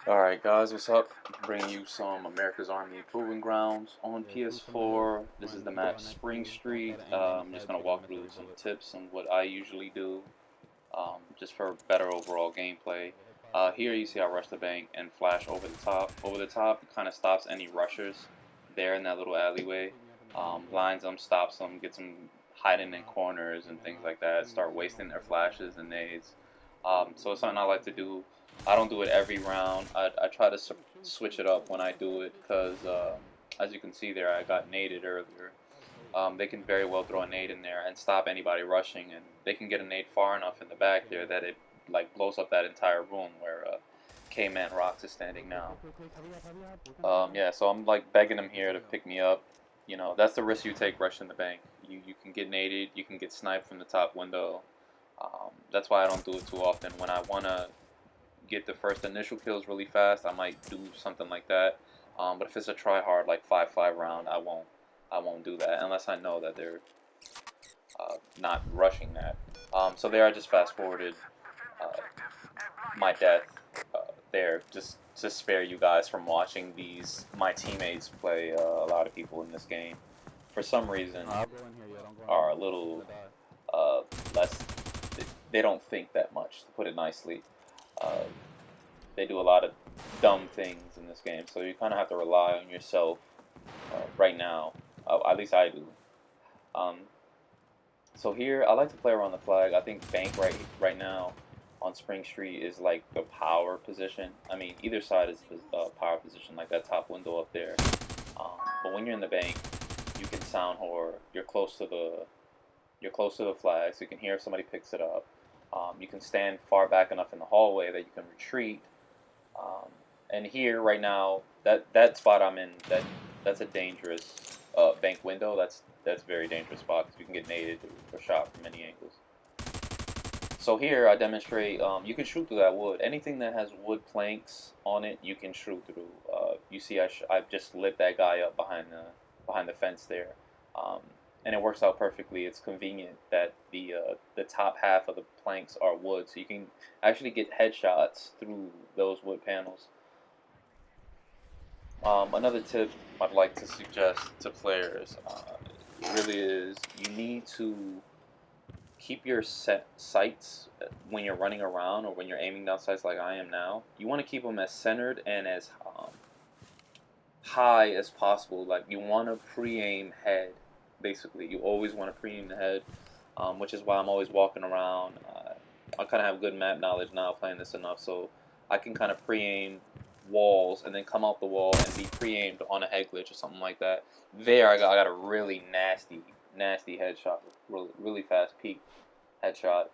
Alright guys, what's up? Bringing you some America's Army Proving Grounds on PS4. This is the map Springstreet. I'm just going to walk through some tips on what I usually do, just for better overall gameplay. Here you see I rush the bank and flash over the top. Over the top kind of stops any rushers there in that little alleyway. Blinds them, stops them, gets them hiding in corners and things like that. Start wasting their flashes and nades. So it's something I like to do. I don't do it every round. I try to switch it up when I do it because, as you can see there, I got naded earlier. They can very well throw a nade in there and stop anybody rushing, and they can get a nade far enough in the back there that it like blows up that entire room where K-Man Rocks is standing now. Yeah, so I'm like begging them here to pick me up. You know, that's the risk you take rushing the bank. You can get naded, you can get sniped from the top window. That's why I don't do it too often. When I want to get the first initial kills really fast, I might do something like that. But if it's a try hard like 5-5 round, I won't do that unless I know that they're not rushing that. So there, I just fast forwarded my death there just to spare you guys from watching these my teammates play. A lot of people in this game, for some reason, are a little uh, less. They don't think that much, to put it nicely. Uh, they do a lot of dumb things in this game, so you kind of have to rely on yourself right now. At least I do. Um, so here, I like to play around the flag. I think bank right now on Springstreet is like the power position. I mean, either side is the power position, like that top window up there. But when you're in the bank, you can sound whore. You're close to the flag, so you can hear if somebody picks it up. You can stand far back enough in the hallway that you can retreat. Um, and here, right now, that spot I'm in, that's a dangerous bank window. That's a very dangerous spot because you can get naded or shot from many angles. So here I demonstrate you can shoot through that wood. Anything that has wood planks on it, you can shoot through. You see, I just lit that guy up behind the fence there, um, and it works out perfectly. It's convenient that the top half of the planks are wood, so you can actually get headshots through those wood panels. Another tip I'd like to suggest to players really is you need to keep your sights when you're running around or when you're aiming down sights like I am now. You want to keep them as centered and as high as possible. Like you want to pre-aim head. Basically, you always want to pre-aim the head, which is why I'm always walking around. I kind of have good map knowledge now, playing this enough, so I can kind of pre-aim walls and then come out the wall and be pre-aimed on a head glitch or something like that. There, I got a really nasty headshot, really fast peek headshot.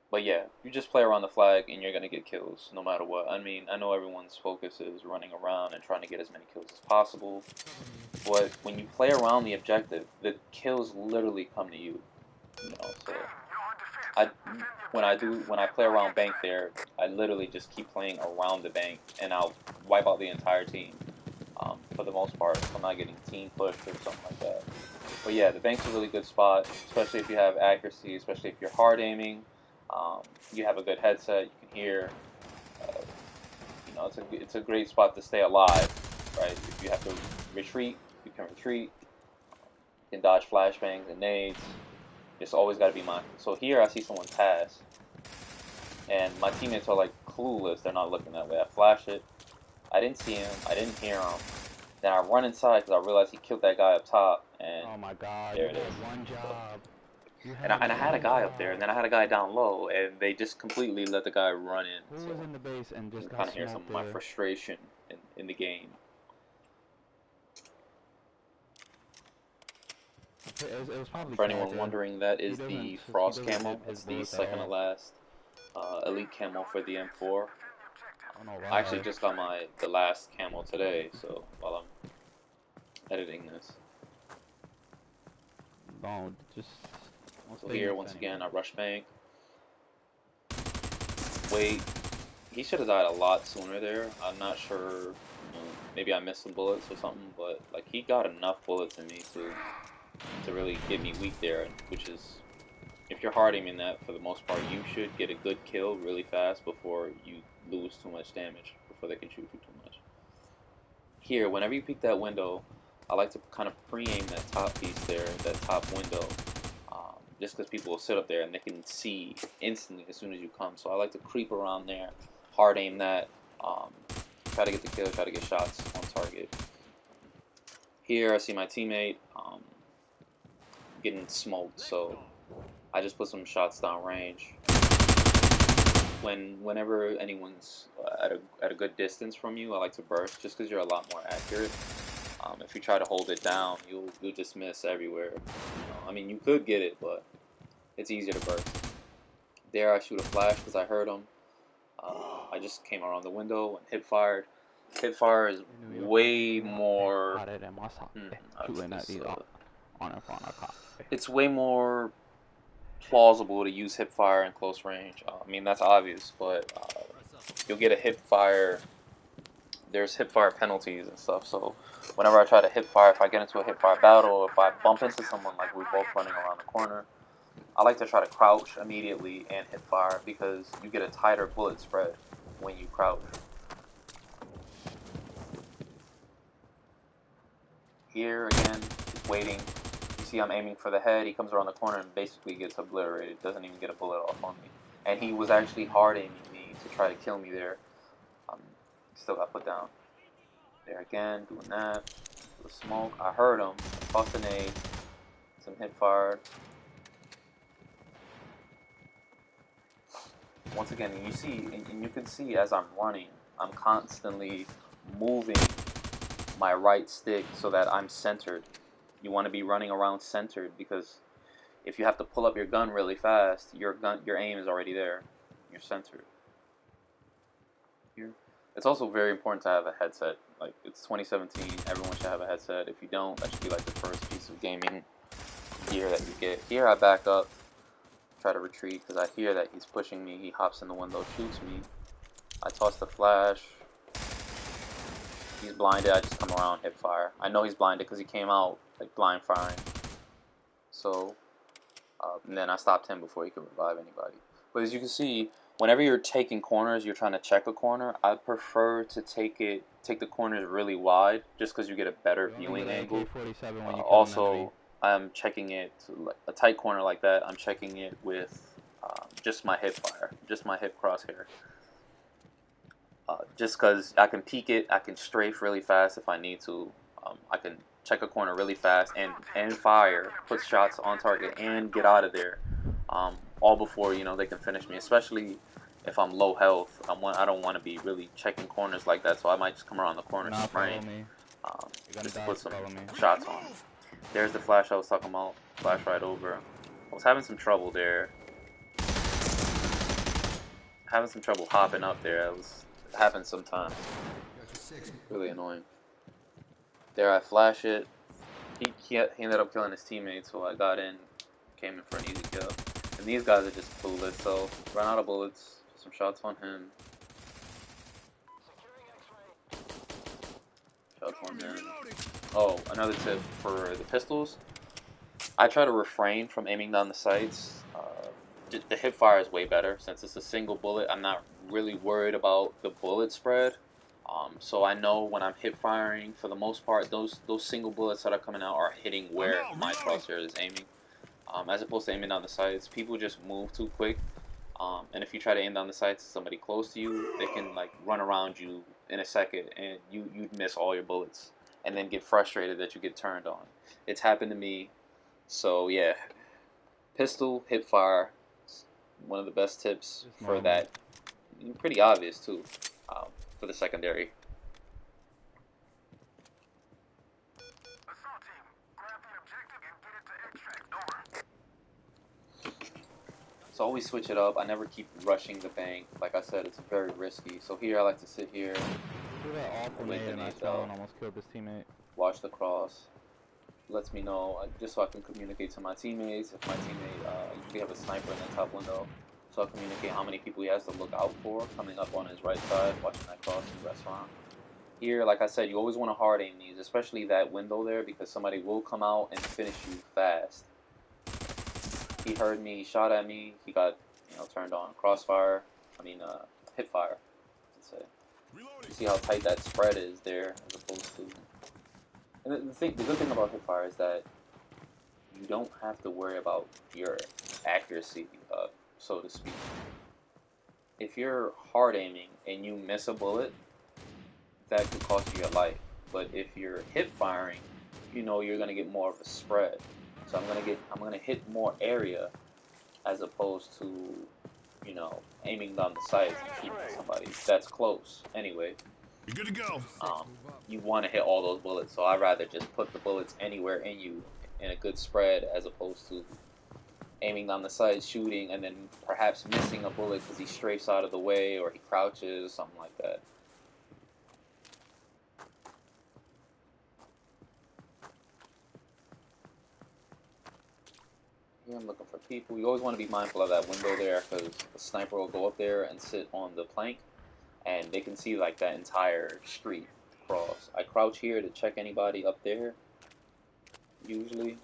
But yeah, you just play around the flag and you're gonna get kills no matter what. I mean, I know everyone's focus is running around and trying to get as many kills as possible, but when you play around the objective, the kills literally come to you. You know, so I when I play around bank there, I literally just keep playing around the bank and I'll wipe out the entire team. For the most part, if I'm not getting team pushed or something like that. But yeah, the bank's a really good spot, especially if you have accuracy, especially if you're hard aiming. Um, you have a good headset, you can hear. Uh, you know, it's a great spot to stay alive, right? If you have to retreat, you can retreat. You can dodge flashbangs and nades. Just always got to be mindful. So here I see someone pass, and my teammates are like clueless. They're not looking that way. I flash it. I didn't see him. I didn't hear him. Then I run inside because I realized he killed that guy up top, and Oh my god, there you it had is. one job. And I had a guy up there, and then I had a guy down low, and they just completely let the guy run in. Who So was in the base and you just can got kind of hear some smoked of my there? frustration in the game. It was probably For anyone character. wondering, that He is doesn't the he Frost doesn't camo. hit his That's the bullets at second to all. last elite camo for the M4. I don't know I actually why. just got the last camo today, so while I'm editing this. No, just don't So stay here, mixed once anyway. again, I rush bank. Wait, he should have died a lot sooner there. I'm not sure. You know, maybe I missed some bullets or something, but like he got enough bullets in me to really get me weak there, which is if you're hard aiming that, for the most part, you should get a good kill really fast before you lose too much damage, before they can shoot you too much. Here, whenever you peek that window, I like to kind of pre-aim that top piece there, that top window, just because people will sit up there and they can see instantly as soon as you come. So I like to creep around there, hard aim that, try to get the kill, try to get shots on target. Here I see my teammate getting smoked, so I just put some shots down range. Whenever anyone's at a good distance from you, I like to burst just because you're a lot more accurate. If you try to hold it down, you'll just miss everywhere. I mean, you could get it, but it's easier to burst. There, I shoot a flash because I heard him. I just came around the window and hip fired. Hip fire is way more. It's way more plausible to use hip fire in close range. I mean, that's obvious, but you'll get a hip fire. There's hip fire penalties and stuff, so whenever I try to hip fire, if I get into a hip fire battle, or if I bump into someone like we're both running around the corner, I like to try to crouch immediately and hip fire because you get a tighter bullet spread when you crouch. Here again, just waiting. You see I'm aiming for the head, he comes around the corner and basically gets obliterated, doesn't even get a bullet off on me. And he was actually hard aiming me to try to kill me there. Still got put down. There again, doing that. The smoke. I heard him. Tossed a nade. Some hip fired. Once again, and you see, and you can see as I'm running, I'm constantly moving my right stick so that I'm centered. You want to be running around centered because if you have to pull up your gun really fast, your aim is already there. You're centered. Here. It's also very important to have a headset. Like, it's 2017, everyone should have a headset. If you don't, that should be like the first piece of gaming gear that you get. Here I back up, try to retreat because I hear that he's pushing me. He hops in the window, shoots me. I toss the flash. He's blinded, I just come around, hip fire. I know he's blinded because he came out like blind firing. So, and then I stopped him before he could revive anybody. But as you can see, whenever you're taking corners, you're trying to check a corner, I prefer to take the corners really wide, just because you get a better viewing angle. Also, I'm checking it, like a tight corner like that, I'm checking it with just my hip fire, just my hip crosshair. Just because I can peek it, I can strafe really fast if I need to. I can check a corner really fast and fire, put shots on target, and get out of there. All before they can finish me, especially if I'm low health. I don't want to be really checking corners like that, so I might just come around the corner spraying, just to put some shots on. There's the flash I was talking about, flash right over. I was having some trouble there, having some trouble hopping up there. It happens sometimes, really annoying. There I flash it. He ended up killing his teammate, so I got in, came in for an easy kill. And these guys are just clueless, so run out of bullets. Some shots on him. Shots on him. Oh, another tip for the pistols. I try to refrain from aiming down the sights. The hip fire is way better since it's a single bullet. I'm not really worried about the bullet spread. So I know when I'm hip firing, for the most part, those single bullets that are coming out are hitting where my crosshair is aiming. As opposed to aiming down the sights, people just move too quick. And if you try to aim down the sights to somebody close to you, they can like run around you in a second, and you'd miss all your bullets, and then get frustrated that you get turned on. It's happened to me. So yeah, pistol hip fire, one of the best tips for that. Pretty obvious too, for the secondary. So always switch it up. I never keep rushing the bank. Like I said, it's very risky. So here I like to sit here, wait the nades out, almost killed his teammate. Watch the cross. Lets me know, just so I can communicate to my teammates. If my teammate usually have a sniper in the top window, so I communicate how many people he has to look out for coming up on his right side, watching that cross in the restaurant. Here, like I said, you always want to hard aim these, especially that window there, because somebody will come out and finish you fast. He heard me, he shot at me, he got, turned on crossfire, hip fire, let's say. You see how tight that spread is there, as opposed to... And the good thing about hip fire is that you don't have to worry about your accuracy, so to speak. If you're hard aiming and you miss a bullet, that could cost you your life. But if you're hip firing, you're gonna get more of a spread. So I'm gonna hit more area as opposed to, aiming down the sights and shooting at somebody that's close. Anyway, You're good to go. you want to hit all those bullets, so I'd rather just put the bullets anywhere in you in a good spread as opposed to aiming down the sights, shooting, and then perhaps missing a bullet because he strafes out of the way or he crouches, something like that. Here I'm looking for people. You always want to be mindful of that window there because the sniper will go up there and sit on the plank and they can see like that entire street across. I crouch here to check anybody up there, usually.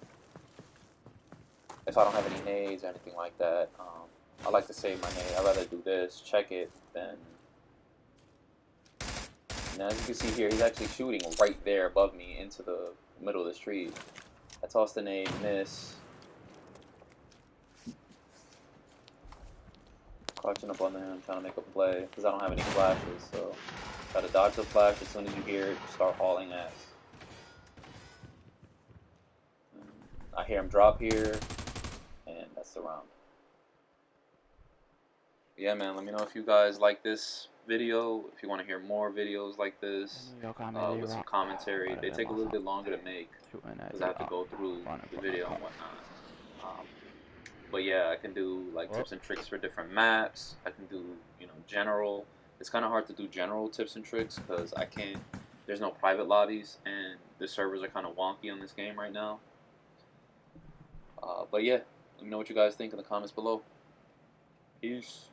If I don't have any nades or anything like that, I like to save my nade. I'd rather do this, check it, than... Now as you can see here, he's actually shooting right there above me into the middle of the street. I tossed the nade, miss. Crouching up on him, trying to make a play, because I don't have any flashes, so gotta dodge the flash as soon as you hear it, start hauling ass. I hear him drop here, and that's the round. Yeah, man, let me know if you guys like this video, if you want to hear more videos like this, with some commentary. They take a little bit longer to make, because I have to go through the video and whatnot. But yeah, I can do like tips and tricks for different maps. I can do, general. It's kind of hard to do general tips and tricks because there's no private lobbies and the servers are kind of wonky on this game right now. But yeah, let me know what you guys think in the comments below. Peace.